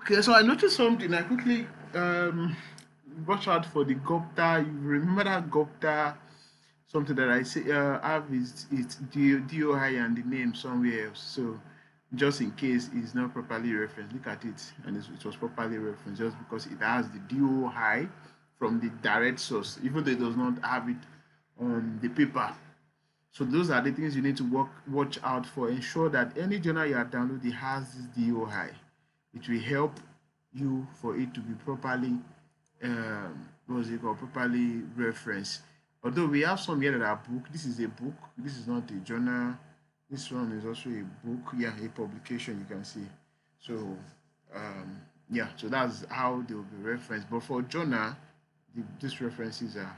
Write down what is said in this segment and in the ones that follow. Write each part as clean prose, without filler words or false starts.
Okay, so I noticed something. I quickly watch out for the Gupta. You remember that Gupta? Something that I say have is it's DOI and the name somewhere else. So just in case it's not properly referenced, look at it and it was properly referenced just because it has the DOI from the direct source, even though it does not have it on the paper. So those are the things you need to watch out for. Ensure that any journal you are downloading has this DOI. It will help you for it to be properly what's it called, properly referenced. Although we have some here that are book. This is a book. This is not a journal. This one is also a book. Yeah, a publication you can see. So yeah, so that's how they will be referenced. But for journal, these references are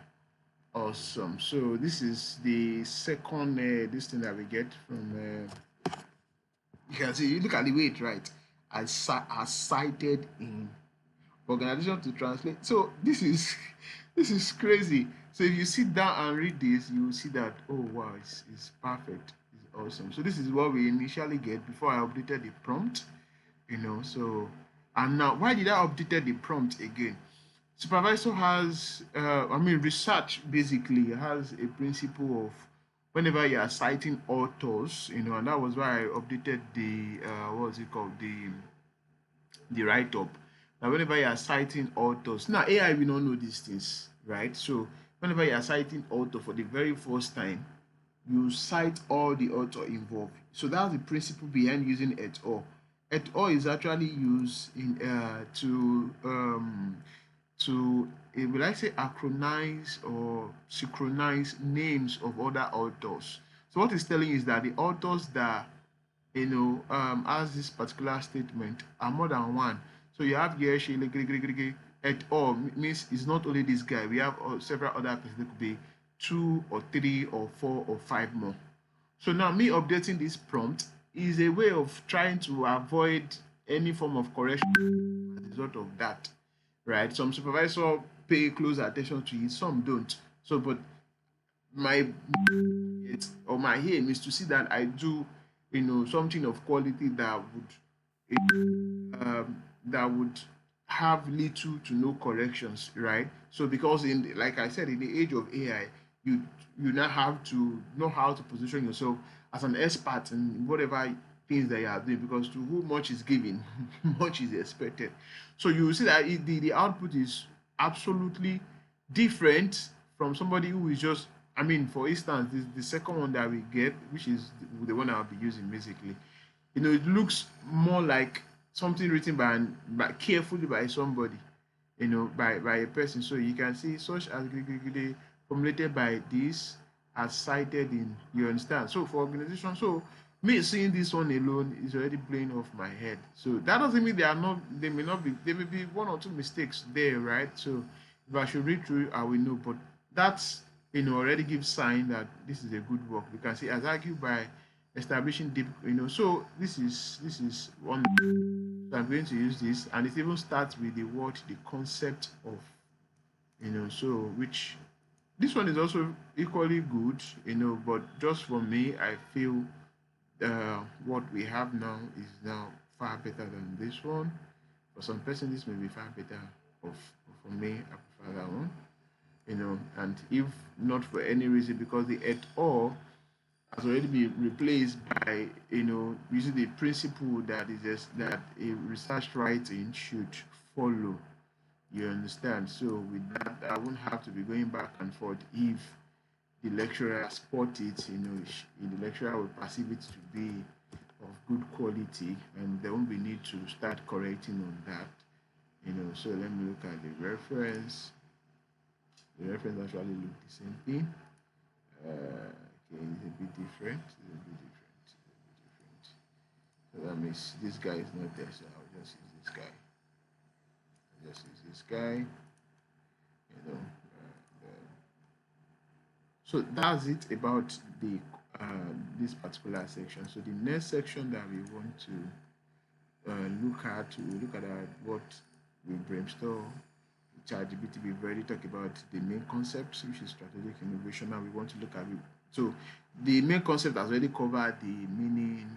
awesome. So this is the second this thing that we get from. You can see. You look at the way it right. As cited in organization to translate. So this is this is crazy. So if you sit down and read this, you will see that oh wow, it's perfect. It's awesome. So this is what we initially get before I updated the prompt. So and now why did I update the prompt again? Supervisor has research basically has a principle of whenever you are citing authors, and that was why I updated the what's it called, the write-up. Now whenever you are citing authors, now AI will not know these things, right? So whenever you are citing author for the very first time, you cite all the author involved. So that's the principle behind using et al. Et al is actually used in to will I say acronymize or synchronize names of other authors. So what it's telling is that the authors that has this particular statement are more than one. So you have Gershi et al means it's not only this guy. We have several other people. There could be two or three or four or five more. So now me updating this prompt is a way of trying to avoid any form of correction as a result of that, right? Some supervisors pay close attention to it, some don't. So, but my my aim is to see that I do, something of quality that would have little to no corrections, right? So because like I said, in the age of AI, you now have to know how to position yourself as an expert in whatever things that you are doing, because to whom much is given, much is expected. So you will see that the output is absolutely different from somebody who is just, for instance, the second one that we get, which is the one I'll be using basically, it looks more like something written by carefully by somebody, by a person. So you can see such as formulated by this as cited in, you understand. So for organization, so me seeing this one alone is already playing off my head. So that doesn't mean there may be one or two mistakes there, right? So if I should read through, I will know. But that's already gives sign that this is a good work. You can see as argued by establishing deep, so this is one. So I'm going to use this, and it even starts with the concept of, so which this one is also equally good, but just for me, I feel what we have now is now far better than this one. For some person, this may be far better. Of For me, I prefer that one. And if not for any reason, because the et al has already been replaced by using the principle that is just that a research writing should follow. You understand? So with that, I won't have to be going back and forth if the lecturer spot it. The lecturer will perceive it to be of good quality, and there won't be need to start correcting on that. So let me look at the reference. The reference actually look the same thing. Okay, it's a bit different. So that means this guy is not there, so I'll just use this guy. So that's it about the this particular section. So the next section that we want to look at, what we brainstorm. ChatGPT, we've already talked about the main concept, which is strategic innovation. Now we want to look at it. So the main concept has already covered the meaning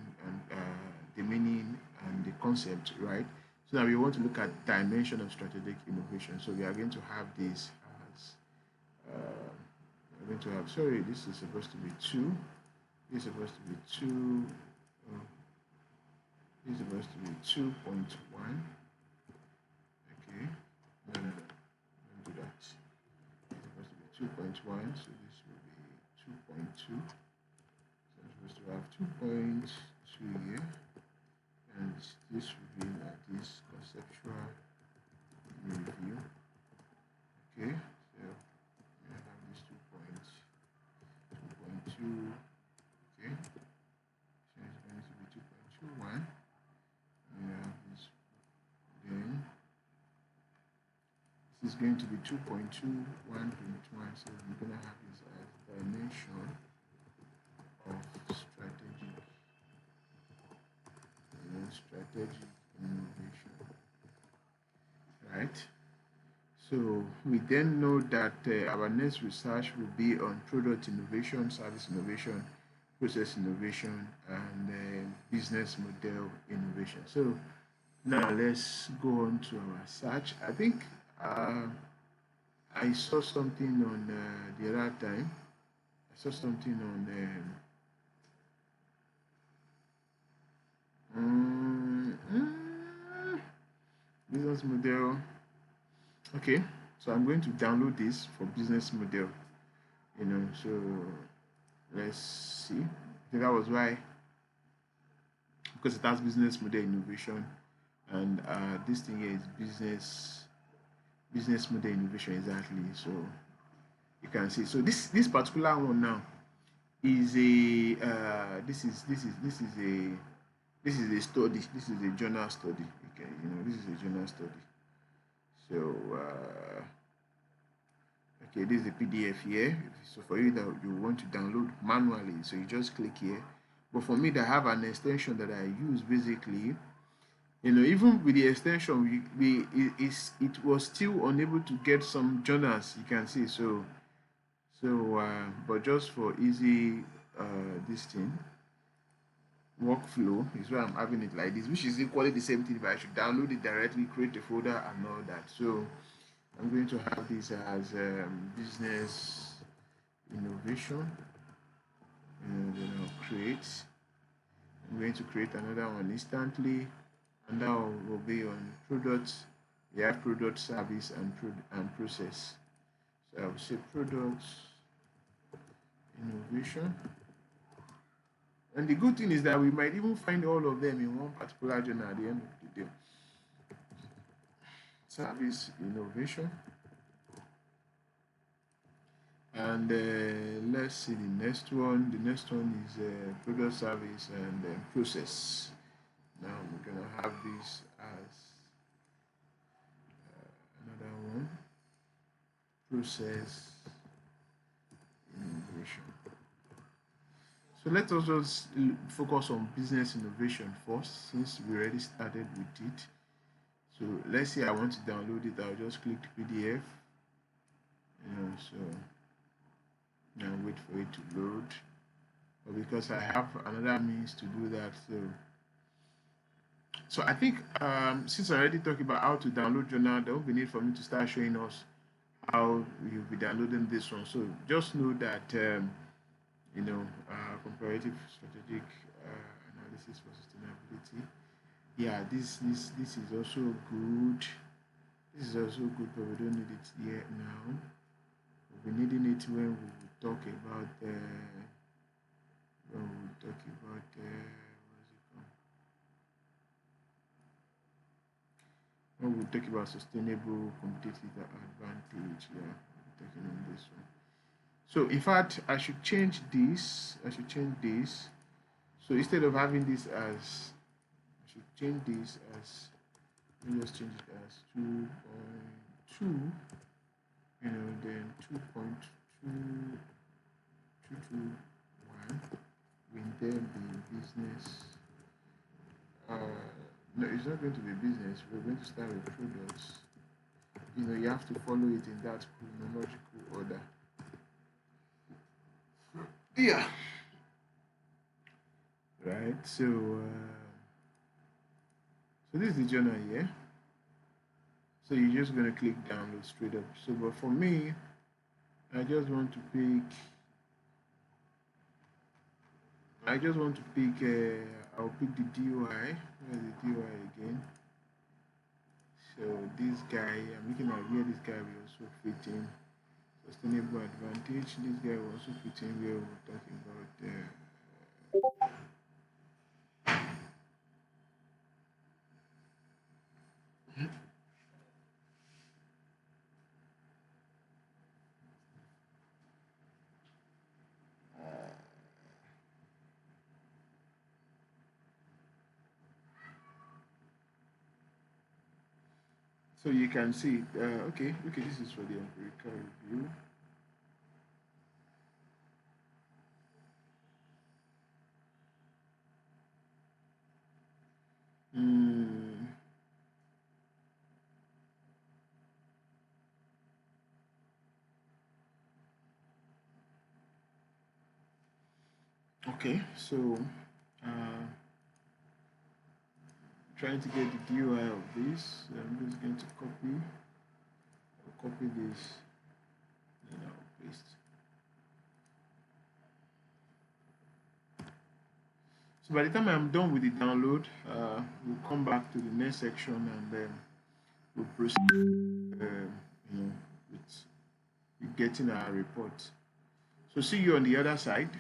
and the concept, right? So now we want to look at dimension of strategic innovation. So we are going to have this as we're going to have, sorry, this is supposed to be 2. This is supposed to be 2. This is supposed to be 2.1. Okay. No, don't do that. It's supposed to be 2.1. So this will be 2.2. So I'm supposed to have 2.2 here. And this will be like this conceptual review. Okay. So I have this 2.2. Okay. So it's going to be 2.21. We have this, then this is going to be 2.21.1, so we're going to have this as dimension of strategic innovation, right? So we then know that our next research will be on product innovation, service innovation, process innovation, and business model innovation. So now let's go on to our search. I think I saw something on the other time. I saw something on business model. Okay, so I'm going to download this for business model. So let's see. I think that was why, because it has business model innovation, and this thing here is business model innovation, exactly. So you can see. So this particular one now is a this is a study. This is a journal study. Okay, this is a journal study. So okay, this is a PDF here. So for you that you want to download manually, so you just click here. But for me, that I have an extension that I use basically. Even with the extension, it was still unable to get some journals. You can see. So but just for easy this thing workflow is why I'm having it like this, which is equally the same thing, but I should download it directly, create a folder and all that. So I'm going to have this as business innovation, and then I'll create. I'm going to create another one instantly, and that will be on products. We have product, service, and process. So I will say products innovation. And the good thing is that we might even find all of them in one particular journal at the end of the day. Service innovation. And let's see the next one. The next one is product, service, and process. Now we're going to have this as another one. Process innovation. So let us just focus on business innovation first, since we already started with it. So let's say I want to download it. I'll just click PDF. So now wait for it to load. But because I have another means to do that, so I think since I already talked about how to download journal, there won't be need for me to start showing us how you'll be downloading this one. So just know that comparative strategic analysis for sustainability. Yeah, this is also good. This is also good, but we don't need it yet now. We'll be needing it when we talk about what is it called? When we talk about sustainable competitive advantage. Yeah, we're talking on this one. So in fact, I should change this. So instead of having this as, I should change this as, let me just change it as 2.2, then 2.221 will then be business. No, it's not going to be business. We're going to start with products. You have to follow it in that chronological order. Yeah. Right. So So this is the journal here. So you're just going to click download straight up. So, but for me, I just want to pick. I'll pick the DOI. Where's the DOI again? So this guy, I'm looking at here. This guy will also fit in. Sustainable advantage. This guy will also fit in where we're talking about. So you can see, okay, this is for the empirical review. Okay, so trying to get the DOI of this. So I'm just going to copy this, and I'll paste. So by the time I'm done with the download, we'll come back to the next section and then we'll proceed, with getting our report. So see you on the other side.